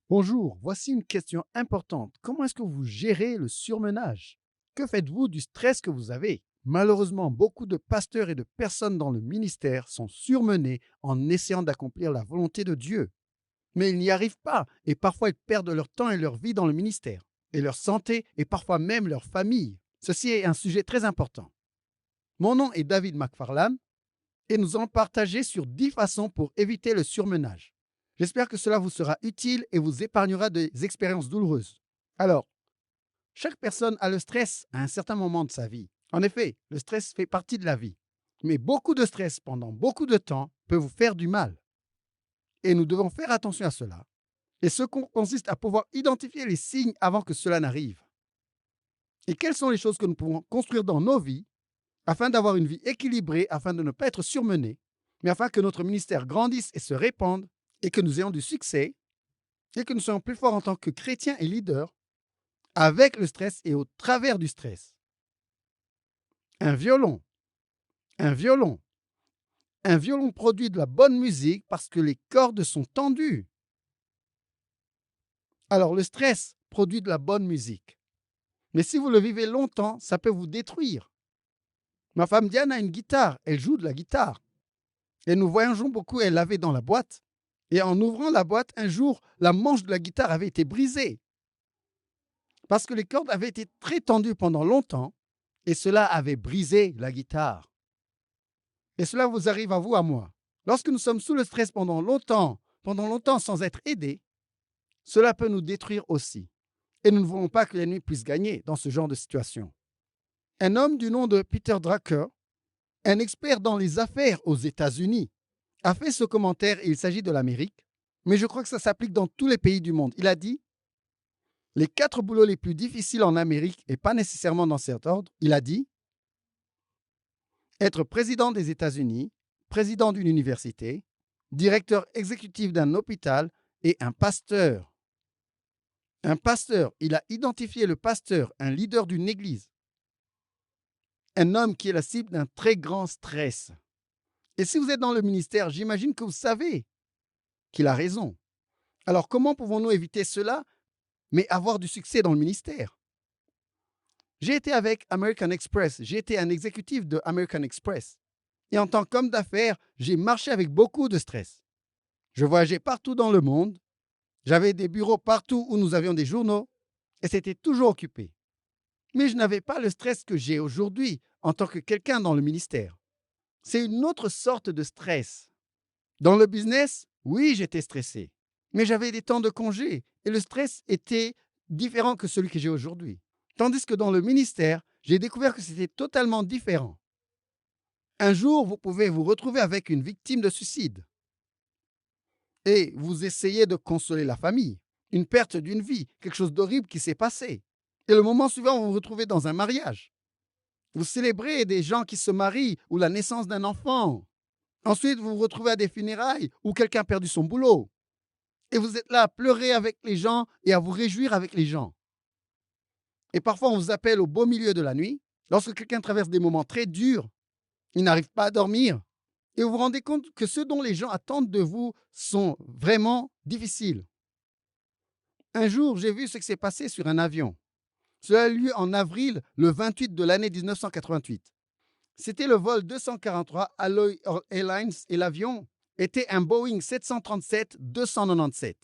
Bonjour, voici une question importante. Comment est-ce que vous gérez le surmenage? Que faites-vous du stress que vous avez? Malheureusement, beaucoup de pasteurs et de personnes dans le ministère sont surmenés en essayant d'accomplir la volonté de Dieu. Mais ils n'y arrivent pas et parfois ils perdent leur temps et leur vie dans le ministère, et leur santé et parfois même leur famille. Ceci est un sujet très important. Mon nom est David McFarlane et nous allons partager sur 10 façons pour éviter le surmenage. J'espère que cela vous sera utile et vous épargnera des expériences douloureuses. Alors, chaque personne a le stress à un certain moment de sa vie. En effet, le stress fait partie de la vie. Mais beaucoup de stress pendant beaucoup de temps peut vous faire du mal. Et nous devons faire attention à cela. Et ce consiste à pouvoir identifier les signes avant que cela n'arrive. Et quelles sont les choses que nous pouvons construire dans nos vies afin d'avoir une vie équilibrée, afin de ne pas être surmenés, mais afin que notre ministère grandisse et se répande, et que nous ayons du succès, et que nous soyons plus forts en tant que chrétiens et leaders, avec le stress et au travers du stress. Un violon, un violon, un violon produit de la bonne musique parce que les cordes sont tendues. Alors le stress produit de la bonne musique. Mais si vous le vivez longtemps, ça peut vous détruire. Ma femme Diane a une guitare, elle joue de la guitare. Et nous voyageons beaucoup, elle l'avait dans la boîte. Et en ouvrant la boîte, un jour, la manche de la guitare avait été brisée. Parce que les cordes avaient été très tendues pendant longtemps, et cela avait brisé la guitare. Et cela vous arrive à vous, à moi. Lorsque nous sommes sous le stress pendant longtemps sans être aidés, cela peut nous détruire aussi. Et nous ne voulons pas que l'ennemi puisse gagner dans ce genre de situation. Un homme du nom de Peter Drucker, un expert dans les affaires aux États-Unis, a fait ce commentaire, et il s'agit de l'Amérique, mais je crois que ça s'applique dans tous les pays du monde. Il a dit « Les 4 boulots les plus difficiles en Amérique, et pas nécessairement dans cet ordre, il a dit être président des États-Unis, président d'une université, directeur exécutif d'un hôpital et un pasteur. Un pasteur, il a identifié le pasteur, un leader d'une église, un homme qui est la cible d'un très grand stress. Et si vous êtes dans le ministère, j'imagine que vous savez qu'il a raison. Alors comment pouvons-nous éviter cela, mais avoir du succès dans le ministère? J'ai été avec American Express, j'ai été un exécutif de American Express. Et en tant qu'homme d'affaires, j'ai marché avec beaucoup de stress. Je voyageais partout dans le monde, j'avais des bureaux partout où nous avions des journaux, et c'était toujours occupé. Mais je n'avais pas le stress que j'ai aujourd'hui en tant que quelqu'un dans le ministère. C'est une autre sorte de stress. Dans le business, oui, j'étais stressé, mais j'avais des temps de congé et le stress était différent que celui que j'ai aujourd'hui. Tandis que dans le ministère, j'ai découvert que c'était totalement différent. Un jour, vous pouvez vous retrouver avec une victime de suicide et vous essayez de consoler la famille, une perte d'une vie, quelque chose d'horrible qui s'est passé. Et le moment suivant, vous vous retrouvez dans un mariage. Vous célébrez des gens qui se marient ou la naissance d'un enfant. Ensuite, vous vous retrouvez à des funérailles où quelqu'un a perdu son boulot. Et vous êtes là à pleurer avec les gens et à vous réjouir avec les gens. Et parfois, on vous appelle au beau milieu de la nuit. Lorsque quelqu'un traverse des moments très durs, il n'arrive pas à dormir. Et vous vous rendez compte que ce dont les gens attendent de vous sont vraiment difficiles. Un jour, j'ai vu ce qui s'est passé sur un avion. Cela a eu lieu en avril, le 28 de l'année 1988. C'était le vol 243 Alloy Airlines et l'avion était un Boeing 737-297.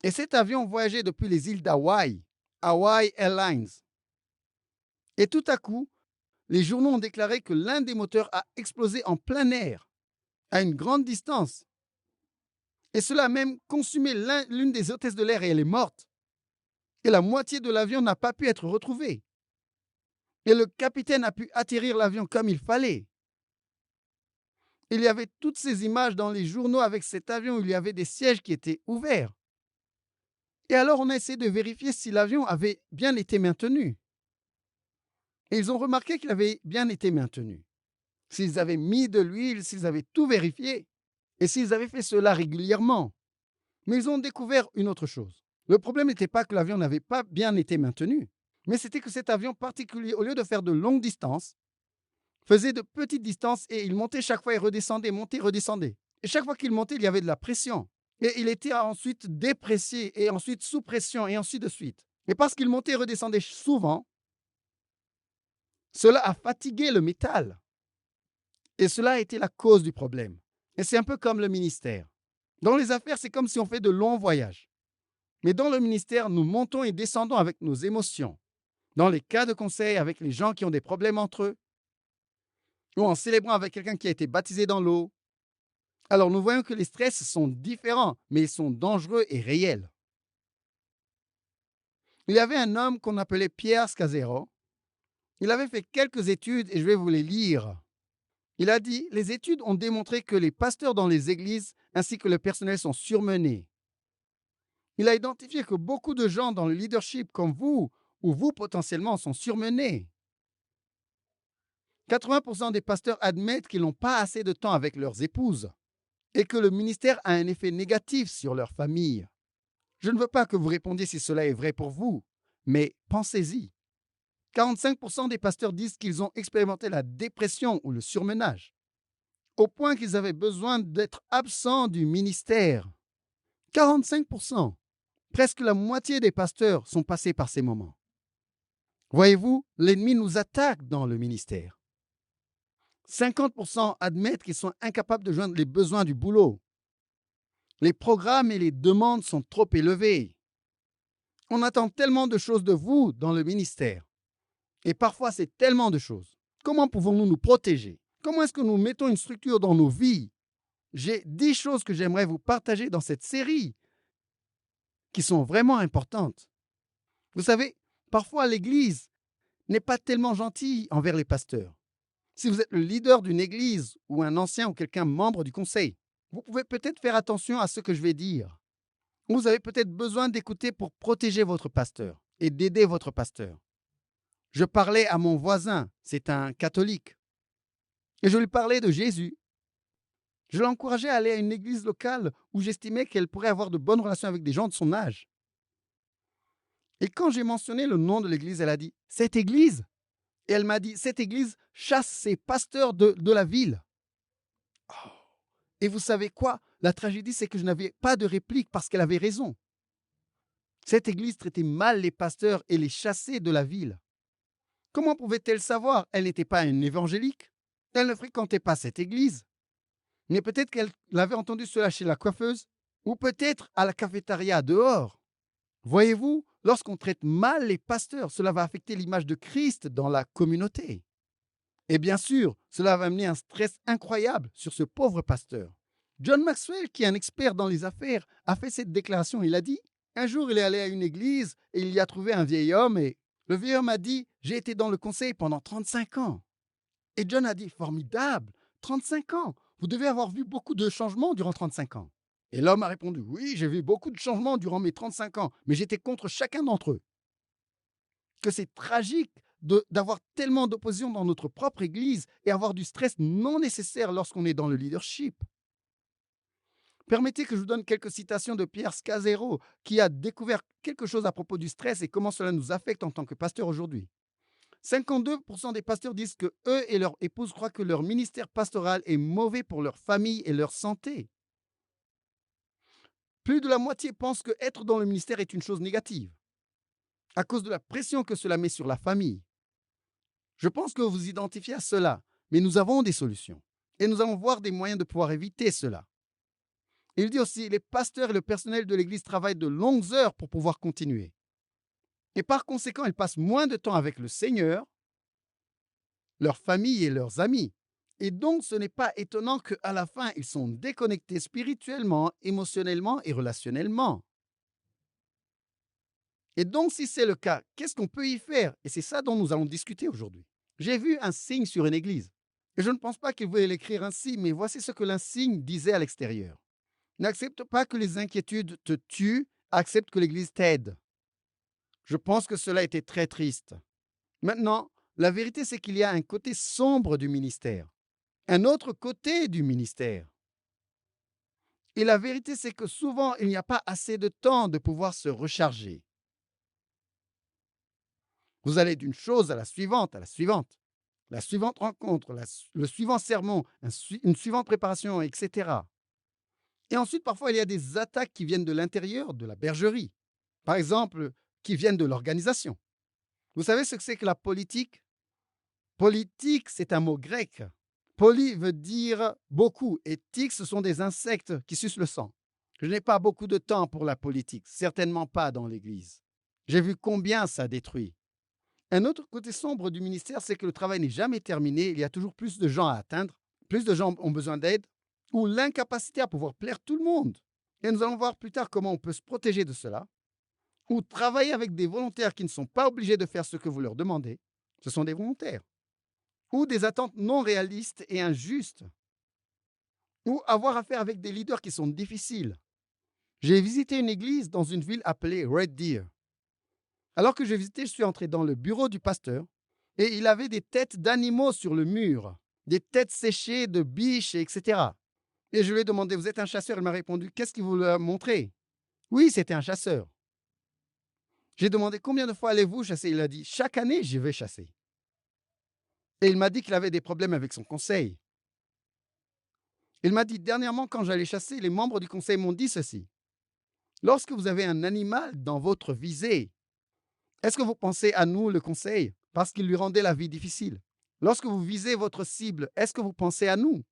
Et cet avion voyageait depuis les îles d'Hawaï, Hawaii Airlines. Et tout à coup, les journaux ont déclaré que l'un des moteurs a explosé en plein air, à une grande distance. Et cela a même consumé l'une des hôtesses de l'air et elle est morte. Et la moitié de l'avion n'a pas pu être retrouvée. Et le capitaine a pu atterrir l'avion comme il fallait. Il y avait toutes ces images dans les journaux avec cet avion où il y avait des sièges qui étaient ouverts. Et alors, on a essayé de vérifier si l'avion avait bien été maintenu. Et ils ont remarqué qu'il avait bien été maintenu. S'ils avaient mis de l'huile, s'ils avaient tout vérifié, et s'ils avaient fait cela régulièrement. Mais ils ont découvert une autre chose. Le problème n'était pas que l'avion n'avait pas bien été maintenu, mais c'était que cet avion particulier, au lieu de faire de longues distances, faisait de petites distances et il montait chaque fois et redescendait, montait, redescendait. Et chaque fois qu'il montait, il y avait de la pression. Et il était ensuite déprécié et ensuite sous pression et ainsi de suite. Et parce qu'il montait et redescendait souvent, cela a fatigué le métal. Et cela a été la cause du problème. Et c'est un peu comme le ministère. Dans les affaires, c'est comme si on fait de longs voyages. Mais dans le ministère, nous montons et descendons avec nos émotions. Dans les cas de conseil, avec les gens qui ont des problèmes entre eux, ou en célébrant avec quelqu'un qui a été baptisé dans l'eau. Alors nous voyons que les stress sont différents, mais ils sont dangereux et réels. Il y avait un homme qu'on appelait Pierre Scazzero. Il avait fait quelques études et je vais vous les lire. Il a dit, les études ont démontré que les pasteurs dans les églises ainsi que le personnel sont surmenés. Il a identifié que beaucoup de gens dans le leadership comme vous ou vous potentiellement sont surmenés. 80% des pasteurs admettent qu'ils n'ont pas assez de temps avec leurs épouses et que le ministère a un effet négatif sur leur famille. Je ne veux pas que vous répondiez si cela est vrai pour vous, mais pensez-y. 45% des pasteurs disent qu'ils ont expérimenté la dépression ou le surmenage, au point qu'ils avaient besoin d'être absents du ministère. 45%. Presque la moitié des pasteurs sont passés par ces moments. Voyez-vous, l'ennemi nous attaque dans le ministère. 50% admettent qu'ils sont incapables de joindre les besoins du boulot. Les programmes et les demandes sont trop élevés. On attend tellement de choses de vous dans le ministère. Et parfois, c'est tellement de choses. Comment pouvons-nous nous protéger? Comment est-ce que nous mettons une structure dans nos vies? J'ai 10 choses que j'aimerais vous partager dans cette série qui sont vraiment importantes. Vous savez, parfois l'Église n'est pas tellement gentille envers les pasteurs. Si vous êtes le leader d'une église ou un ancien ou quelqu'un membre du conseil, vous pouvez peut-être faire attention à ce que je vais dire. Vous avez peut-être besoin d'écouter pour protéger votre pasteur et d'aider votre pasteur. Je parlais à mon voisin, c'est un catholique, et je lui parlais de Jésus. Je l'encourageais à aller à une église locale où j'estimais qu'elle pourrait avoir de bonnes relations avec des gens de son âge. Et quand j'ai mentionné le nom de l'église, elle a dit « Cette église ?» Et elle m'a dit « Cette église chasse ses pasteurs de la ville. » Et vous savez quoi? La tragédie, c'est que je n'avais pas de réplique parce qu'elle avait raison. Cette église traitait mal les pasteurs et les chassait de la ville. Comment pouvait-elle savoir? Elle n'était pas une évangélique. Elle ne fréquentait pas cette église. Mais peut-être qu'elle avait entendu cela chez la coiffeuse ou peut-être à la cafétéria dehors. Voyez-vous, lorsqu'on traite mal les pasteurs, cela va affecter l'image de Christ dans la communauté. Et bien sûr, cela va amener un stress incroyable sur ce pauvre pasteur. John Maxwell, qui est un expert dans les affaires, a fait cette déclaration. Il a dit, un jour il est allé à une église et il y a trouvé un vieil homme et le vieil homme a dit, j'ai été dans le conseil pendant 35 ans. Et John a dit, formidable, 35 ans, vous devez avoir vu beaucoup de changements durant 35 ans. Et l'homme a répondu, oui, j'ai vu beaucoup de changements durant mes 35 ans, mais j'étais contre chacun d'entre eux. Que c'est tragique d'avoir tellement d'opposition dans notre propre église et avoir du stress non nécessaire lorsqu'on est dans le leadership. Permettez que je vous donne quelques citations de Pierre Scazzero, qui a découvert quelque chose à propos du stress et comment cela nous affecte en tant que pasteur aujourd'hui. 52% des pasteurs disent que eux et leur épouse croient que leur ministère pastoral est mauvais pour leur famille et leur santé. Plus de la moitié pensent que être dans le ministère est une chose négative, à cause de la pression que cela met sur la famille. Je pense que vous vous identifiez à cela, mais nous avons des solutions et nous allons voir des moyens de pouvoir éviter cela. Il dit aussi, les pasteurs et le personnel de l'Église travaillent de longues heures pour pouvoir continuer. Et par conséquent, ils passent moins de temps avec le Seigneur, leur famille et leurs amis. Et donc, ce n'est pas étonnant qu'à la fin, ils sont déconnectés spirituellement, émotionnellement et relationnellement. Et donc, si c'est le cas, qu'est-ce qu'on peut y faire? Et c'est ça dont nous allons discuter aujourd'hui. J'ai vu un signe sur une église. Et je ne pense pas qu'il voulait l'écrire ainsi, mais voici ce que l'insigne disait à l'extérieur. N'accepte pas que les inquiétudes te tuent, accepte que l'Église t'aide. Je pense que cela était très triste. Maintenant, la vérité, c'est qu'il y a un côté sombre du ministère, un autre côté du ministère. Et la vérité, c'est que souvent, il n'y a pas assez de temps de pouvoir se recharger. Vous allez d'une chose à la suivante, la suivante rencontre, le suivant sermon, une suivante préparation, etc. Et ensuite, parfois, il y a des attaques qui viennent de l'intérieur, de la bergerie. Par exemple, qui viennent de l'organisation. Vous savez ce que c'est que la politique? Politique, c'est un mot grec. Poly veut dire beaucoup et tic, ce sont des insectes qui sucent le sang. Je n'ai pas beaucoup de temps pour la politique, certainement pas dans l'Église. J'ai vu combien ça détruit. Un autre côté sombre du ministère, c'est que le travail n'est jamais terminé, il y a toujours plus de gens à atteindre, plus de gens ont besoin d'aide, ou l'incapacité à pouvoir plaire tout le monde. Et nous allons voir plus tard comment on peut se protéger de cela, ou travailler avec des volontaires qui ne sont pas obligés de faire ce que vous leur demandez. Ce sont des volontaires. Ou des attentes non réalistes et injustes, ou avoir affaire avec des leaders qui sont difficiles. J'ai visité une église dans une ville appelée Red Deer. Alors que je visitais, je suis entré dans le bureau du pasteur et il avait des têtes d'animaux sur le mur, des têtes séchées de biches, etc. Et je lui ai demandé, vous êtes un chasseur? Il m'a répondu, qu'est-ce qu'il vous l'a montré? Oui, c'était un chasseur. J'ai demandé, combien de fois allez-vous chasser? Il a dit, chaque année, j'y vais chasser. Et il m'a dit qu'il avait des problèmes avec son conseil. Il m'a dit, dernièrement, quand j'allais chasser, les membres du conseil m'ont dit ceci. Lorsque vous avez un animal dans votre visée, est-ce que vous pensez à nous, le conseil, parce qu'il lui rendait la vie difficile? Lorsque vous visez votre cible, est-ce que vous pensez à nous?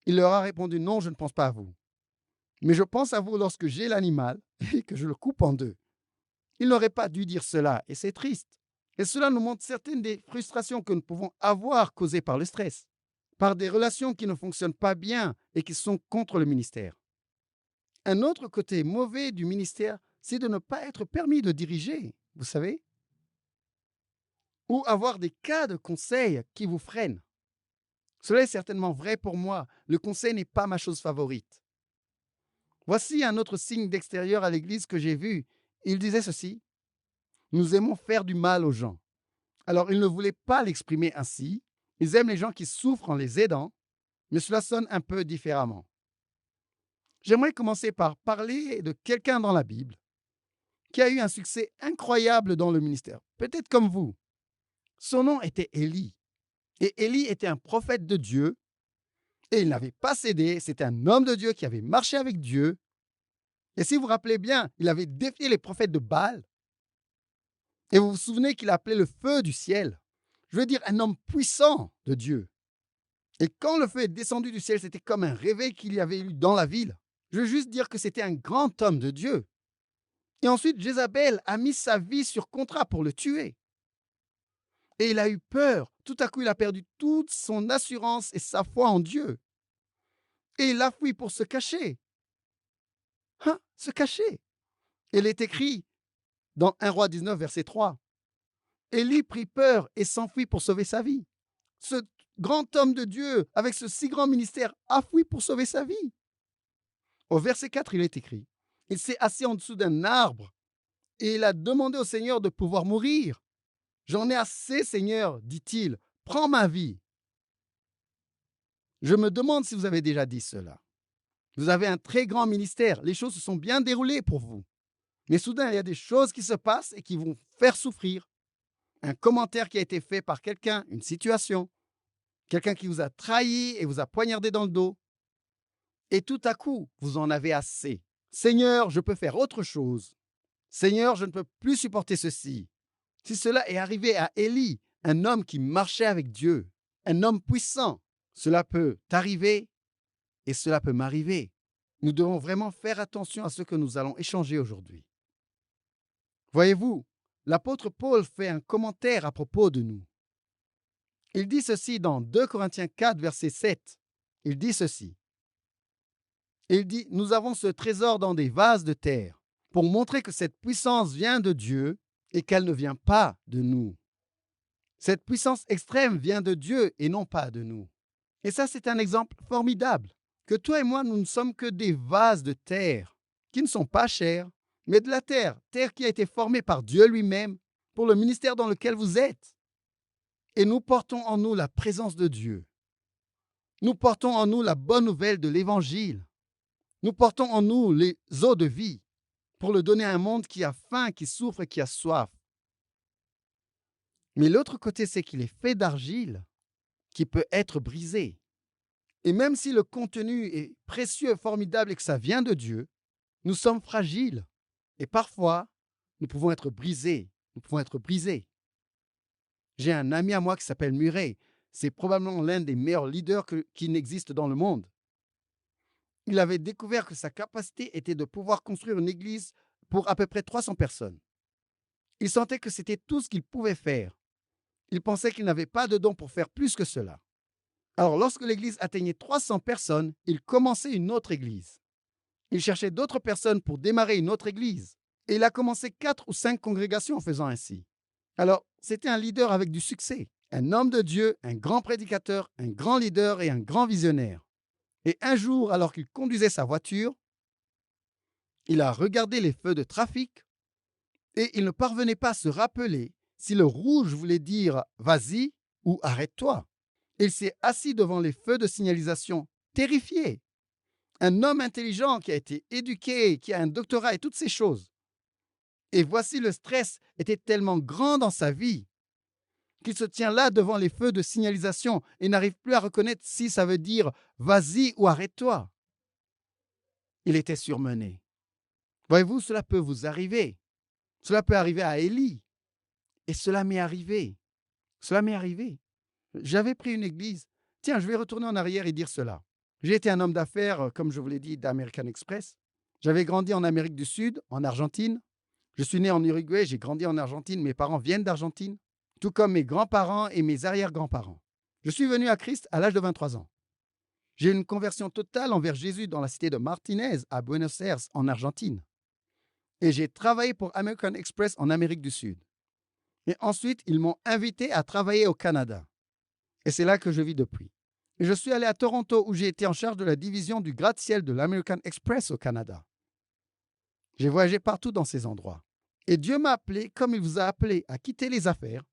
Il leur a répondu, non, je ne pense pas à vous. Mais je pense à vous lorsque j'ai l'animal et que je le coupe en deux. Il n'aurait pas dû dire cela, et c'est triste. Et cela nous montre certaines des frustrations que nous pouvons avoir causées par le stress, par des relations qui ne fonctionnent pas bien et qui sont contre le ministère. Un autre côté mauvais du ministère, c'est de ne pas être permis de diriger, vous savez, ou avoir des cas de conseil qui vous freinent. Cela est certainement vrai pour moi. Le conseil n'est pas ma chose favorite. Voici un autre signe d'extérieur à l'église que j'ai vu. Il disait ceci, nous aimons faire du mal aux gens. Alors, ils ne voulaient pas l'exprimer ainsi. Ils aiment les gens qui souffrent en les aidant, mais cela sonne un peu différemment. J'aimerais commencer par parler de quelqu'un dans la Bible qui a eu un succès incroyable dans le ministère, peut-être comme vous. Son nom était Élie. Et Élie était un prophète de Dieu et il n'avait pas cédé. C'était un homme de Dieu qui avait marché avec Dieu. Et si vous vous rappelez bien, il avait défié les prophètes de Baal. Et vous vous souvenez qu'il appelait le feu du ciel. Je veux dire, un homme puissant de Dieu. Et quand le feu est descendu du ciel, c'était comme un réveil qu'il y avait eu dans la ville. Je veux juste dire que c'était un grand homme de Dieu. Et ensuite, Jézabel a mis sa vie sur contrat pour le tuer. Et il a eu peur. Tout à coup, il a perdu toute son assurance et sa foi en Dieu. Et il a fui pour se cacher. Se cacher. Il est écrit dans 1 Roi 19, verset 3. Élie prit peur et s'enfuit pour sauver sa vie. Ce grand homme de Dieu, avec ce si grand ministère, a fui pour sauver sa vie. Au verset 4, il est écrit, il s'est assis en dessous d'un arbre et il a demandé au Seigneur de pouvoir mourir. J'en ai assez, Seigneur, dit-il, prends ma vie. Je me demande si vous avez déjà dit cela. Vous avez un très grand ministère, les choses se sont bien déroulées pour vous. Mais soudain, il y a des choses qui se passent et qui vont faire souffrir. Un commentaire qui a été fait par quelqu'un, une situation, quelqu'un qui vous a trahi et vous a poignardé dans le dos. Et tout à coup, vous en avez assez. Seigneur, je peux faire autre chose. Seigneur, je ne peux plus supporter ceci. Si cela est arrivé à Élie, un homme qui marchait avec Dieu, un homme puissant, cela peut t'arriver et cela peut m'arriver. Nous devons vraiment faire attention à ce que nous allons échanger aujourd'hui. Voyez-vous, l'apôtre Paul fait un commentaire à propos de nous. Il dit ceci dans 2 Corinthiens 4, verset 7. Il dit ceci. Il dit, nous avons ce trésor dans des vases de terre pour montrer que cette puissance vient de Dieu et qu'elle ne vient pas de nous. Cette puissance extrême vient de Dieu et non pas de nous. Et ça, c'est un exemple formidable. Que toi et moi, nous ne sommes que des vases de terre qui ne sont pas chers, mais de la terre, terre qui a été formée par Dieu lui-même pour le ministère dans lequel vous êtes. Et nous portons en nous la présence de Dieu. Nous portons en nous la bonne nouvelle de l'Évangile. Nous portons en nous les eaux de vie pour le donner à un monde qui a faim, qui souffre et qui a soif. Mais l'autre côté, c'est qu'il est fait d'argile qui peut être brisé. Et même si le contenu est précieux, formidable et que ça vient de Dieu, nous sommes fragiles. Et parfois, nous pouvons être brisés. Nous pouvons être brisés. J'ai un ami à moi qui s'appelle Murray. C'est probablement l'un des meilleurs leaders qui n'existe dans le monde. Il avait découvert que sa capacité était de pouvoir construire une église pour à peu près 300 personnes. Il sentait que c'était tout ce qu'il pouvait faire. Il pensait qu'il n'avait pas de don pour faire plus que cela. Alors, lorsque l'église atteignait 300 personnes, il commençait une autre église. Il cherchait d'autres personnes pour démarrer une autre église. Et il a commencé 4 ou 5 congrégations en faisant ainsi. Alors, c'était un leader avec du succès, un homme de Dieu, un grand prédicateur, un grand leader et un grand visionnaire. Et un jour, alors qu'il conduisait sa voiture, il a regardé les feux de trafic et il ne parvenait pas à se rappeler si le rouge voulait dire « vas-y » ou « arrête-toi ». Il s'est assis devant les feux de signalisation, terrifié. Un homme intelligent qui a été éduqué, qui a un doctorat et toutes ces choses. Et voici le stress était tellement grand dans sa vie qu'il se tient là devant les feux de signalisation et n'arrive plus à reconnaître si ça veut dire « vas-y » ou « arrête-toi ». Il était surmené. Voyez-vous, cela peut vous arriver. Cela peut arriver à Élie. Et cela m'est arrivé. Cela m'est arrivé. J'avais pris une église. Tiens, je vais retourner en arrière et dire cela. J'ai été un homme d'affaires, comme je vous l'ai dit, d'American Express. J'avais grandi en Amérique du Sud, en Argentine. Je suis né en Uruguay, j'ai grandi en Argentine. Mes parents viennent d'Argentine, tout comme mes grands-parents et mes arrière-grands-parents. Je suis venu à Christ à l'âge de 23 ans. J'ai eu une conversion totale envers Jésus dans la cité de Martinez, à Buenos Aires, en Argentine. Et j'ai travaillé pour American Express en Amérique du Sud. Et ensuite, ils m'ont invité à travailler au Canada. Et c'est là que je vis depuis. Et je suis allé à Toronto où j'ai été en charge de la division du gratte-ciel de l'American Express au Canada. J'ai voyagé partout dans ces endroits. Et Dieu m'a appelé, comme il vous a appelé, à quitter les affaires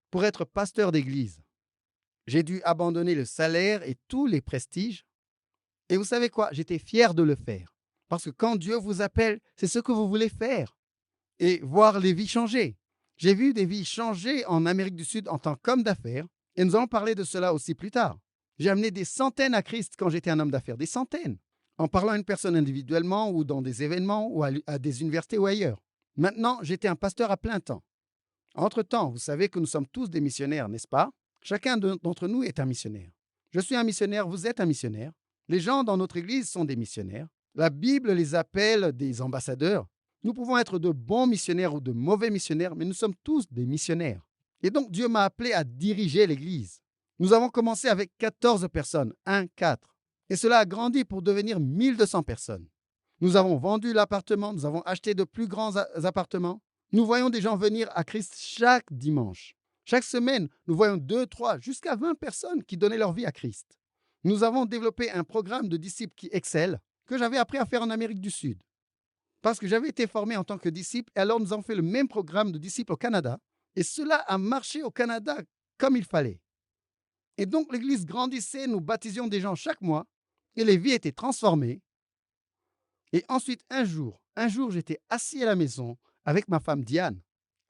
pour être pasteur d'église. J'ai dû abandonner le salaire et tous les prestiges. Et vous savez quoi? J'étais fier de le faire. Parce que quand Dieu vous appelle, c'est ce que vous voulez faire. Et voir les vies changer. J'ai vu des vies changer en Amérique du Sud en tant qu'homme d'affaires. Et nous allons parler de cela aussi plus tard. J'ai amené des centaines à Christ quand j'étais un homme d'affaires. Des centaines. En parlant à une personne individuellement ou dans des événements ou à des universités ou ailleurs. Maintenant, j'étais un pasteur à plein temps. Entre-temps, vous savez que nous sommes tous des missionnaires, n'est-ce pas? Chacun d'entre nous est un missionnaire. Je suis un missionnaire, vous êtes un missionnaire. Les gens dans notre église sont des missionnaires. La Bible les appelle des ambassadeurs. Nous pouvons être de bons missionnaires ou de mauvais missionnaires, mais nous sommes tous des missionnaires. Et donc, Dieu m'a appelé à diriger l'église. Nous avons commencé avec 14 personnes, 4. Et cela a grandi pour devenir 1200 personnes. Nous avons vendu l'appartement, nous avons acheté de plus grands appartements. Nous voyons des gens venir à Christ chaque dimanche. Chaque semaine, nous voyons 2, 3, jusqu'à 20 personnes qui donnaient leur vie à Christ. Nous avons développé un programme de disciples qui excelle, que j'avais appris à faire en Amérique du Sud. Parce que j'avais été formé en tant que disciple, et alors nous avons fait le même programme de disciples au Canada, et cela a marché au Canada comme il fallait. Et donc l'Église grandissait, nous baptisions des gens chaque mois, et les vies étaient transformées. Et ensuite, un jour, j'étais assis à la maison avec ma femme Diane,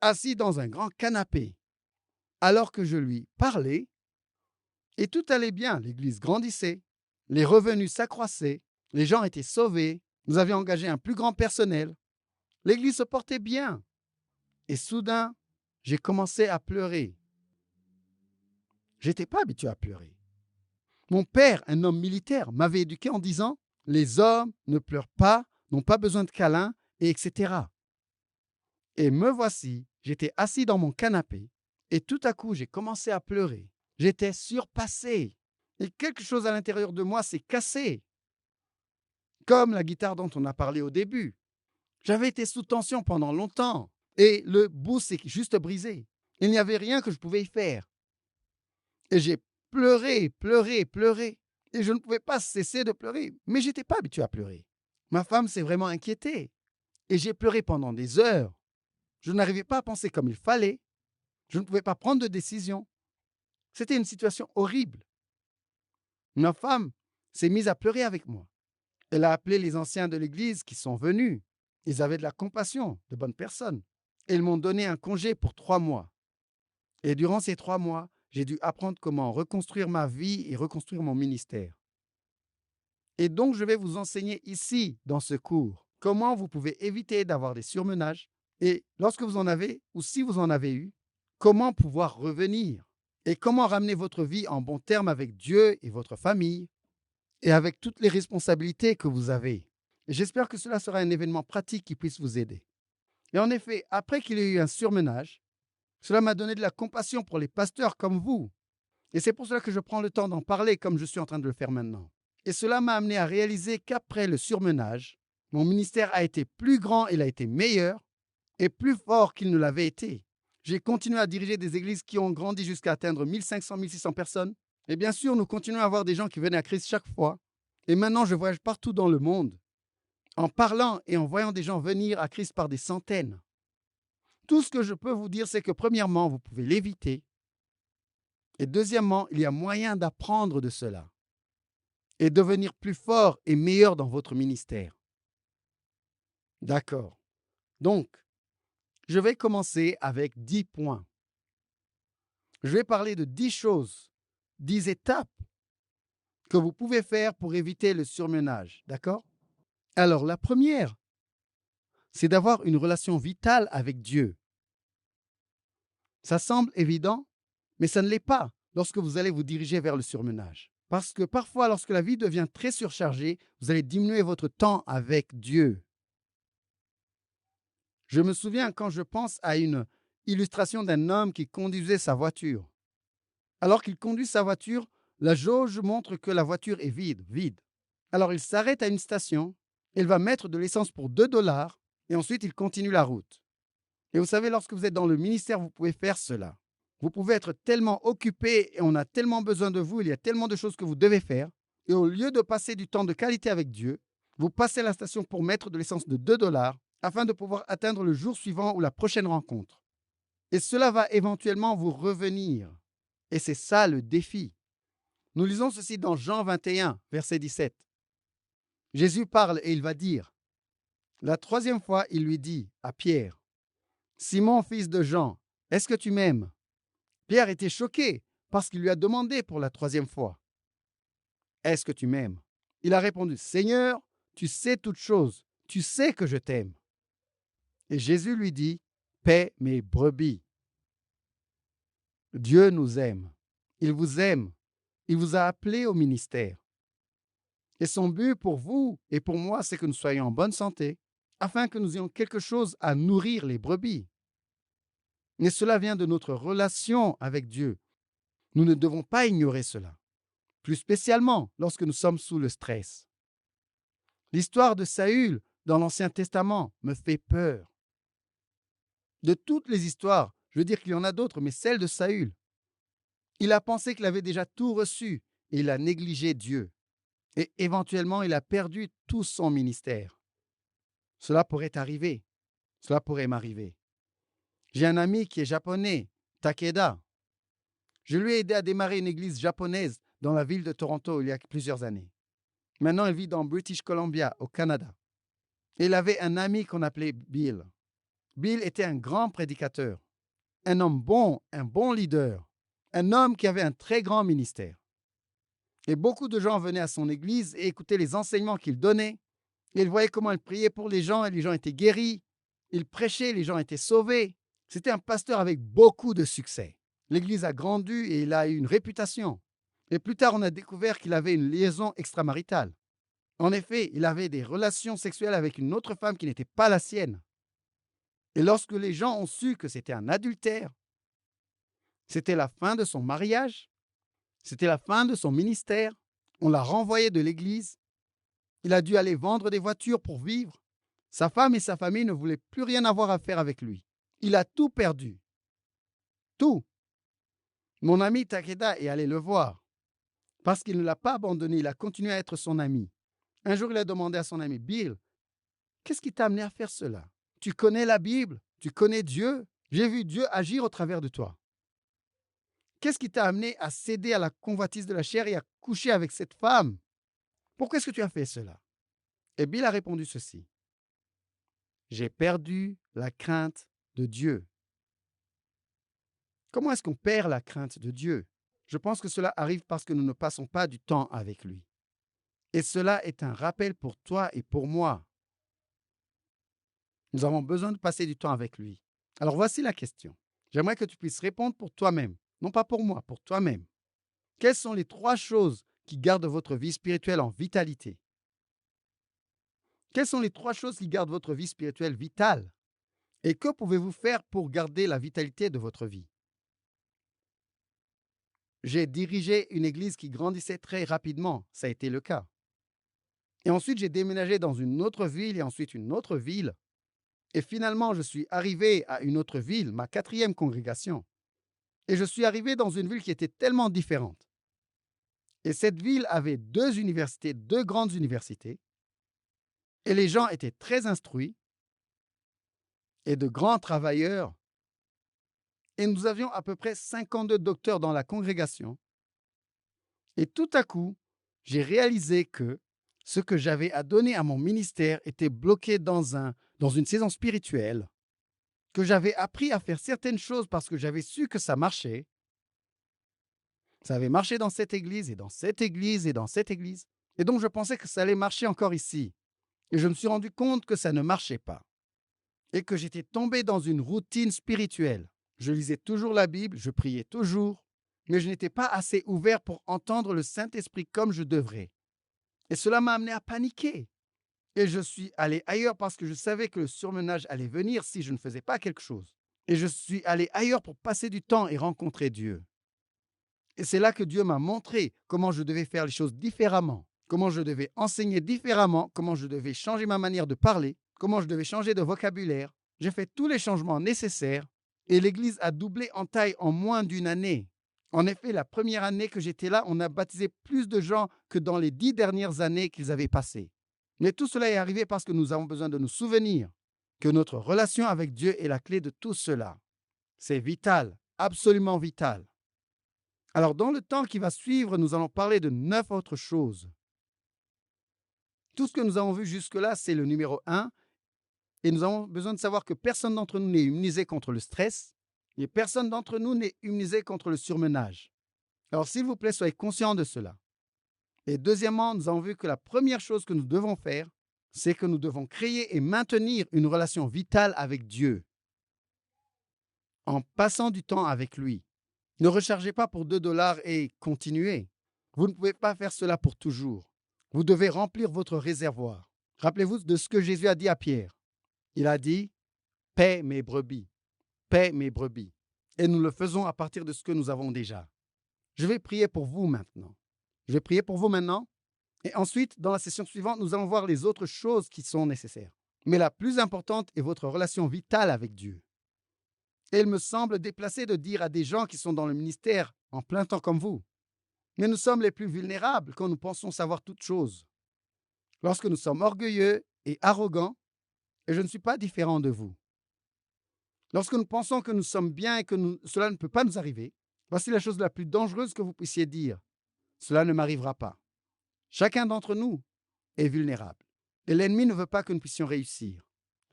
assis dans un grand canapé, alors que je lui parlais, et tout allait bien. L'Église grandissait, les revenus s'accroissaient, les gens étaient sauvés, nous avions engagé un plus grand personnel, l'Église se portait bien. Et soudain, j'ai commencé à pleurer. Je n'étais pas habitué à pleurer. Mon père, un homme militaire, m'avait éduqué en disant « Les hommes ne pleurent pas, n'ont pas besoin de câlins, et etc. » Et me voici, j'étais assis dans mon canapé, et tout à coup, j'ai commencé à pleurer. J'étais surpassé, et quelque chose à l'intérieur de moi s'est cassé. Comme la guitare dont on a parlé au début. J'avais été sous tension pendant longtemps, et le bout s'est juste brisé. Il n'y avait rien que je pouvais y faire. Et j'ai pleuré, pleuré, pleuré. Et je ne pouvais pas cesser de pleurer. Mais je n'étais pas habitué à pleurer. Ma femme s'est vraiment inquiétée. Et j'ai pleuré pendant des heures. Je n'arrivais pas à penser comme il fallait. Je ne pouvais pas prendre de décision. C'était une situation horrible. Ma femme s'est mise à pleurer avec moi. Elle a appelé les anciens de l'église qui sont venus. Ils avaient de la compassion, de bonnes personnes. Et ils m'ont donné un congé pour 3 mois. Et durant ces 3 mois, j'ai dû apprendre comment reconstruire ma vie et reconstruire mon ministère. Et donc, je vais vous enseigner ici, dans ce cours, comment vous pouvez éviter d'avoir des surmenages et lorsque vous en avez ou si vous en avez eu, comment pouvoir revenir et comment ramener votre vie en bon terme avec Dieu et votre famille et avec toutes les responsabilités que vous avez. Et j'espère que cela sera un événement pratique qui puisse vous aider. Et en effet, après qu'il y ait eu un surmenage, cela m'a donné de la compassion pour les pasteurs comme vous. Et c'est pour cela que je prends le temps d'en parler comme je suis en train de le faire maintenant. Et cela m'a amené à réaliser qu'après le surmenage, mon ministère a été plus grand, il a été meilleur et plus fort qu'il ne l'avait été. J'ai continué à diriger des églises qui ont grandi jusqu'à atteindre 1500, 1600 personnes. Et bien sûr, nous continuons à avoir des gens qui venaient à Christ chaque fois. Et maintenant, je voyage partout dans le monde en parlant et en voyant des gens venir à Christ par des centaines. Tout ce que je peux vous dire, c'est que premièrement, vous pouvez l'éviter. Et deuxièmement, il y a moyen d'apprendre de cela et devenir plus fort et meilleur dans votre ministère. D'accord. Donc, je vais commencer avec 10 points. Je vais parler de 10 choses, 10 étapes que vous pouvez faire pour éviter le surmenage. D'accord? Alors, la première, c'est d'avoir une relation vitale avec Dieu. Ça semble évident, mais ça ne l'est pas lorsque vous allez vous diriger vers le surmenage. Parce que parfois, lorsque la vie devient très surchargée, vous allez diminuer votre temps avec Dieu. Je me souviens quand je pense à une illustration d'un homme qui conduisait sa voiture. Alors qu'il conduit sa voiture, la jauge montre que la voiture est vide. Alors il s'arrête à une station, il va mettre de l'essence pour 2 dollars et ensuite il continue la route. Et vous savez, lorsque vous êtes dans le ministère, vous pouvez faire cela. Vous pouvez être tellement occupé et on a tellement besoin de vous, il y a tellement de choses que vous devez faire. Et au lieu de passer du temps de qualité avec Dieu, vous passez à la station pour mettre de l'essence de 2 dollars afin de pouvoir atteindre le jour suivant ou la prochaine rencontre. Et cela va éventuellement vous revenir. Et c'est ça le défi. Nous lisons ceci dans Jean 21, verset 17. Jésus parle et il va dire, la troisième fois, il lui dit à Pierre, Simon, fils de Jean, est-ce que tu m'aimes? Pierre était choqué parce qu'il lui a demandé pour la troisième fois, est-ce que tu m'aimes? Il a répondu, Seigneur, tu sais toutes choses, tu sais que je t'aime. Et Jésus lui dit, paie mes brebis. Dieu nous aime. Il vous aime. Il vous a appelé au ministère. Et son but pour vous et pour moi, c'est que nous soyons en bonne santé, afin que nous ayons quelque chose à nourrir les brebis. Mais cela vient de notre relation avec Dieu. Nous ne devons pas ignorer cela, plus spécialement lorsque nous sommes sous le stress. L'histoire de Saül dans l'Ancien Testament me fait peur. De toutes les histoires, je veux dire qu'il y en a d'autres, mais celle de Saül, il a pensé qu'il avait déjà tout reçu et il a négligé Dieu. Et éventuellement, il a perdu tout son ministère. Cela pourrait arriver. Cela pourrait m'arriver. J'ai un ami qui est japonais, Takeda. Je lui ai aidé à démarrer une église japonaise dans la ville de Toronto il y a plusieurs années. Maintenant, il vit dans British Columbia, au Canada. Et il avait un ami qu'on appelait Bill. Bill était un grand prédicateur, un homme bon, un bon leader, un homme qui avait un très grand ministère. Et beaucoup de gens venaient à son église et écoutaient les enseignements qu'il donnait. Et ils voyaient comment il priait pour les gens et les gens étaient guéris. Il prêchait, les gens étaient sauvés. C'était un pasteur avec beaucoup de succès. L'église a grandi et il a eu une réputation. Et plus tard, on a découvert qu'il avait une liaison extramaritale. En effet, il avait des relations sexuelles avec une autre femme qui n'était pas la sienne. Et lorsque les gens ont su que c'était un adultère, c'était la fin de son mariage, c'était la fin de son ministère, on l'a renvoyé de l'église, il a dû aller vendre des voitures pour vivre. Sa femme et sa famille ne voulaient plus rien avoir à faire avec lui. Il a tout perdu. Tout. Mon ami Takeda est allé le voir. Parce qu'il ne l'a pas abandonné, il a continué à être son ami. Un jour, il a demandé à son ami, Bill, qu'est-ce qui t'a amené à faire cela? Tu connais la Bible, tu connais Dieu, j'ai vu Dieu agir au travers de toi. Qu'est-ce qui t'a amené à céder à la convoitise de la chair et à coucher avec cette femme? Pourquoi est-ce que tu as fait cela? Et Bill a répondu ceci. J'ai perdu la crainte de Dieu. Comment est-ce qu'on perd la crainte de Dieu? Je pense que cela arrive parce que nous ne passons pas du temps avec lui. Et cela est un rappel pour toi et pour moi. Nous avons besoin de passer du temps avec lui. Alors voici la question. J'aimerais que tu puisses répondre pour toi-même, non pas pour moi, pour toi-même. Quelles sont les 3 choses qui gardent votre vie spirituelle en vitalité? Quelles sont les 3 choses qui gardent votre vie spirituelle vitale? Et que pouvez-vous faire pour garder la vitalité de votre vie? J'ai dirigé une église qui grandissait très rapidement, ça a été le cas. Et ensuite, j'ai déménagé dans une autre ville et ensuite une autre ville. Et finalement, je suis arrivé à une autre ville, ma 4e congrégation. Et je suis arrivé dans une ville qui était tellement différente. Et cette ville avait 2 universités, 2 grandes universités. Et les gens étaient très instruits et de grands travailleurs. Et nous avions à peu près 52 docteurs dans la congrégation. Et tout à coup, j'ai réalisé que ce que j'avais à donner à mon ministère était bloqué dans une saison spirituelle, que j'avais appris à faire certaines choses parce que j'avais su que ça marchait. Ça avait marché dans cette église et dans cette église et dans cette église. Et donc, je pensais que ça allait marcher encore ici. Et je me suis rendu compte que ça ne marchait pas. Et que j'étais tombé dans une routine spirituelle. Je lisais toujours la Bible, je priais toujours, mais je n'étais pas assez ouvert pour entendre le Saint-Esprit comme je devrais. Et cela m'a amené à paniquer. Et je suis allé ailleurs parce que je savais que le surmenage allait venir si je ne faisais pas quelque chose. Et je suis allé ailleurs pour passer du temps et rencontrer Dieu. Et c'est là que Dieu m'a montré comment je devais faire les choses différemment, comment je devais enseigner différemment, comment je devais changer ma manière de parler, comment je devais changer de vocabulaire. J'ai fait tous les changements nécessaires et l'Église a doublé en taille en moins d'1 année. En effet, la première année que j'étais là, on a baptisé plus de gens que dans les 10 dernières années qu'ils avaient passées. Mais tout cela est arrivé parce que nous avons besoin de nous souvenir que notre relation avec Dieu est la clé de tout cela. C'est vital, absolument vital. Alors, dans le temps qui va suivre, nous allons parler de 9 autres choses. Tout ce que nous avons vu jusque-là, c'est le numéro 1. Et nous avons besoin de savoir que personne d'entre nous n'est immunisé contre le stress et personne d'entre nous n'est immunisé contre le surmenage. Alors, s'il vous plaît, soyez conscients de cela. Et deuxièmement, nous avons vu que la première chose que nous devons faire, c'est que nous devons créer et maintenir une relation vitale avec Dieu en passant du temps avec lui. Ne rechargez pas pour 2 $ et continuez. Vous ne pouvez pas faire cela pour toujours. Vous devez remplir votre réservoir. Rappelez-vous de ce que Jésus a dit à Pierre. Il a dit « Paie mes brebis, paie mes brebis ». Et nous le faisons à partir de ce que nous avons déjà. Je vais prier pour vous maintenant. Et ensuite, dans la session suivante, nous allons voir les autres choses qui sont nécessaires. Mais la plus importante est votre relation vitale avec Dieu. Et il me semble déplacé de dire à des gens qui sont dans le ministère en plein temps comme vous, mais nous sommes les plus vulnérables quand nous pensons savoir toutes choses. Lorsque nous sommes orgueilleux et arrogants, et je ne suis pas différent de vous. Lorsque nous pensons que nous sommes bien et que cela ne peut pas nous arriver, voici la chose la plus dangereuse que vous puissiez dire. Cela ne m'arrivera pas. Chacun d'entre nous est vulnérable. Et l'ennemi ne veut pas que nous puissions réussir.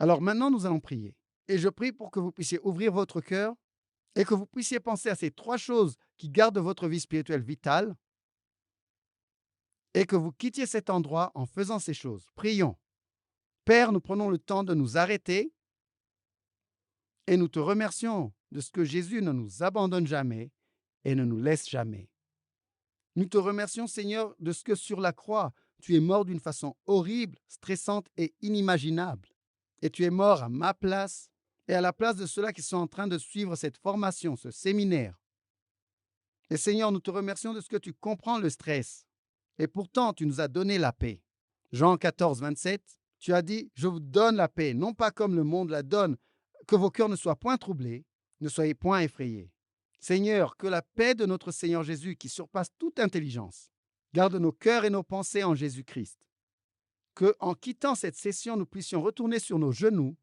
Alors maintenant, nous allons prier. Et je prie pour que vous puissiez ouvrir votre cœur et que vous puissiez penser à ces 3 choses qui gardent votre vie spirituelle vitale et que vous quittiez cet endroit en faisant ces choses. Prions. Père, nous prenons le temps de nous arrêter et nous te remercions de ce que Jésus ne nous abandonne jamais et ne nous laisse jamais. Nous te remercions, Seigneur, de ce que sur la croix, tu es mort d'une façon horrible, stressante et inimaginable. Et tu es mort à ma place et à la place de ceux-là qui sont en train de suivre cette formation, ce séminaire. Et Seigneur, nous te remercions de ce que tu comprends le stress. Et pourtant, tu nous as donné la paix. Jean 14, 27, tu as dit, « Je vous donne la paix, non pas comme le monde la donne, que vos cœurs ne soient point troublés, ne soyez point effrayés. » Seigneur, que la paix de notre Seigneur Jésus, qui surpasse toute intelligence, garde nos cœurs et nos pensées en Jésus-Christ. Que, en quittant cette session, nous puissions retourner sur nos genoux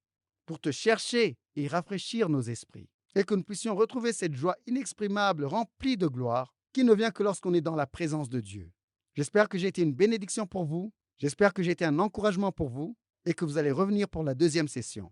pour te chercher et rafraîchir nos esprits. Et que nous puissions retrouver cette joie inexprimable, remplie de gloire, qui ne vient que lorsqu'on est dans la présence de Dieu. J'espère que j'ai été une bénédiction pour vous. J'espère que j'ai été un encouragement pour vous et que vous allez revenir pour la 2e session.